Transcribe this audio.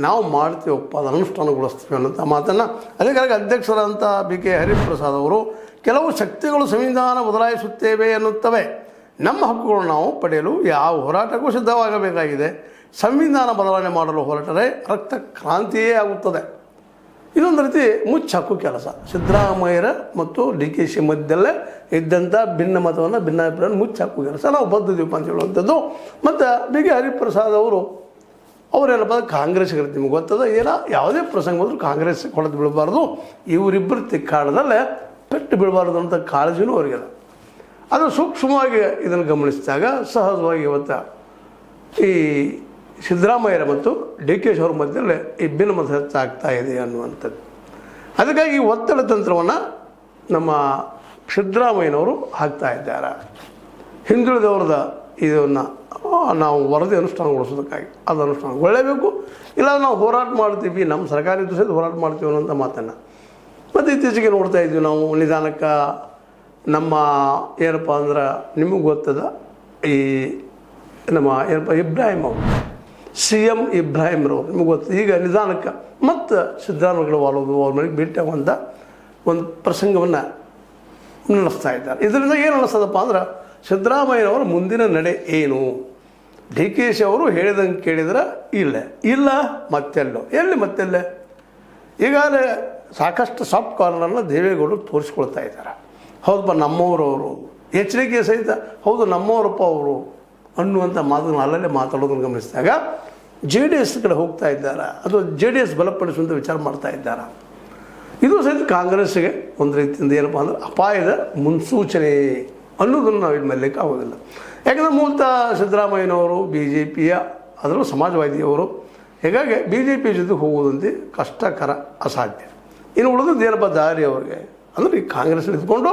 ನಾವು ಮಾಡ್ತೀವಪ್ಪ ಅದು ಅನುಷ್ಠಾನಗೊಳಿಸ್ತೀವಿ ಅನ್ನೋಂಥ ಮಾತನ್ನು ಅದೇ ಕಾರಣ ಅಧ್ಯಕ್ಷರಾದಂಥ ಬಿ ಕೆ ಹರಿಪ್ರಸಾದ್ ಅವರು ಕೆಲವು ಶಕ್ತಿಗಳು ಸಂವಿಧಾನ ಬದಲಾಯಿಸುತ್ತೇವೆ ಎನ್ನುತ್ತವೆ. ನಮ್ಮ ಹಕ್ಕುಗಳನ್ನು ನಾವು ಪಡೆಯಲು ಯಾವ ಹೋರಾಟಕ್ಕೂ ಸಿದ್ಧವಾಗಬೇಕಾಗಿದೆ. ಸಂವಿಧಾನ ಬದಲಾವಣೆ ಮಾಡಲು ಹೊರಟರೆ ರಕ್ತ ಕ್ರಾಂತಿಯೇ ಆಗುತ್ತದೆ. ಇದೊಂದು ರೀತಿ ಮುಚ್ಚಾಕು ಕೆಲಸ. ಸಿದ್ದರಾಮಯ್ಯರ ಮತ್ತು ಡಿ ಕೆ ಶಿ ಮಧ್ಯದಲ್ಲೇ ಇದ್ದಂಥ ಭಿನ್ನ ಮತವನ್ನು ಭಿನ್ನಾಭಿಪ್ರಾಯ ಮುಚ್ಚಾಕು ಕೆಲಸ ನಾವು ಬದ್ಧದೀಪ ಅಂತ ಹೇಳುವಂಥದ್ದು. ಮತ್ತು ಬಿ ಕೆ ಹರಿಪ್ರಸಾದ್ ಅವರು ಅವರೇನಪ್ಪ ಕಾಂಗ್ರೆಸ್ಗೆ ನಿಮ್ಗೆ ಗೊತ್ತದ, ಯಾವುದೇ ಪ್ರಸಂಗ ಬಂದರೂ ಕಾಂಗ್ರೆಸ್ ಹೊಡೆದು ಬೀಳಬಾರ್ದು, ಇವರಿಬ್ಬರು ತಿಕ್ಕಾಡದಲ್ಲೇ ಪೆಟ್ಟು ಬೀಳಬಾರ್ದು ಅಂತ ಕಾಳಜಿನೂ ಅವರಿಗೆಲ್ಲ. ಅದು ಸೂಕ್ಷ್ಮವಾಗಿ ಇದನ್ನು ಗಮನಿಸಿದಾಗ ಸಹಜವಾಗಿ ಇವತ್ತು ಈ ಸಿದ್ದರಾಮಯ್ಯರ ಮತ್ತು ಡಿ ಕೆ ಶಿ ಅವ್ರ ಮಧ್ಯದಲ್ಲೇ ಈ ಭಿನ್ನಮತ ಹೆಚ್ಚಾಗ್ತಾ ಇದೆ ಅನ್ನುವಂಥದ್ದು. ಅದಕ್ಕಾಗಿ ಈ ಒತ್ತಡ ತಂತ್ರವನ್ನು ನಮ್ಮ ಸಿದ್ದರಾಮಯ್ಯನವರು ಹಾಕ್ತಾ ಇದ್ದಾರೆ. ಹಿಂದುಳಿದವ್ರದ ಇದನ್ನು ನಾವು ವರದಿ ಅನುಷ್ಠಾನಗೊಳಿಸೋದಕ್ಕಾಗಿ ಅದು ಅನುಷ್ಠಾನಗೊಳ್ಳಲೇಬೇಕು, ಇಲ್ಲ ನಾವು ಹೋರಾಟ ಮಾಡ್ತೀವಿ, ನಮ್ಮ ಸರ್ಕಾರಿ ಸಹಿತ ಹೋರಾಟ ಮಾಡ್ತೀವಿ ಅನ್ನೋಂಥ ಮಾತನ್ನು. ಮತ್ತು ಇತ್ತೀಚೆಗೆ ನೋಡ್ತಾ ಇದ್ವಿ ನಾವು ನಿಧಾನಕ್ಕೆ ನಮ್ಮ ಏನಪ್ಪ ಅಂದ್ರೆ ನಿಮಗೆ ಗೊತ್ತದ ಈ ನಮ್ಮ ಏನಪ್ಪ ಇಬ್ರಾಹಿಂ ಅವರು CM ಇಬ್ರಾಹಿಂರವರು ನಿಮಗೆ ಗೊತ್ತು. ಈಗ ನಿಧಾನಕ್ಕೆ ಮತ್ತು ಸಿದ್ದರಾಮಯ್ಯಗಳು ವಾಲೋದು ಅವ್ರ ಮನೆಗೆ ಭೇಟಿಯಾಗುವಂಥ ಒಂದು ಪ್ರಸಂಗವನ್ನು ನಡೆಸ್ತಾ ಇದ್ದಾರೆ. ಇದರಿಂದ ಏನು ಅನ್ನಿಸ್ತದಪ್ಪ ಅಂದ್ರೆ ಸಿದ್ದರಾಮಯ್ಯನವರ ಮುಂದಿನ ನಡೆ ಏನು? ಡಿ ಕೆ ಶಿ ಅವರು ಹೇಳಿದಂಗೆ ಕೇಳಿದ್ರೆ ಇಲ್ಲ ಮತ್ತೆಲ್ಲೋ ಮತ್ತೆಲ್ಲೇ ಈಗಾಗಲೇ ಸಾಕಷ್ಟು ಸಾಫ್ಟ್ ಕಾರ್ನರ್ನ ದೇವೇಗೌಡರು ತೋರಿಸ್ಕೊಳ್ತಾ ಇದ್ದಾರೆ. ಹೌದಪ್ಪ ನಮ್ಮವರವರು ಎಚ್ಚರಿಕೆ ಸಹಿತ ಹೌದು ನಮ್ಮವರಪ್ಪ ಅವರು ಅನ್ನುವಂಥ ಮಾತನ್ನು ಅಲ್ಲಲ್ಲೇ ಮಾತಾಡೋದನ್ನು ಗಮನಿಸಿದಾಗ JDS ಕಡೆ ಹೋಗ್ತಾ ಇದ್ದಾರೆ, ಅಥವಾ JDS ಬಲಪಡಿಸುವಂಥ ವಿಚಾರ ಮಾಡ್ತಾ ಇದ್ದಾರೆ. ಇದು ಸಹಿತ ಕಾಂಗ್ರೆಸ್ಸಿಗೆ ಒಂದು ರೀತಿಯಿಂದ ಏನಪ್ಪ ಅಂದ್ರೆ ಅಪಾಯದ ಮುನ್ಸೂಚನೆ ಅನ್ನೋದನ್ನು ನಾವು ಇಲ್ಲಿ ಮಾಡಲಿಕ್ಕೆ ಆಗೋದಿಲ್ಲ. ಯಾಕಂದರೆ ಮೂಲತಃ ಸಿದ್ದರಾಮಯ್ಯನವರು BJPಯ ಅದರಲ್ಲೂ ಸಮಾಜವಾದಿಯವರು, ಹೀಗಾಗಿ BJP ಜೊತೆ ಹೋಗೋದಂತೆ ಕಷ್ಟಕರ, ಅಸಾಧ್ಯ. ಇನ್ನು ಉಳಿದದ್ದು ಏನಪ್ಪ ದಾರಿ ಅವ್ರಿಗೆ ಅಂದರೆ ಈ ಕಾಂಗ್ರೆಸ್ ನಿಂತ್ಕೊಂಡು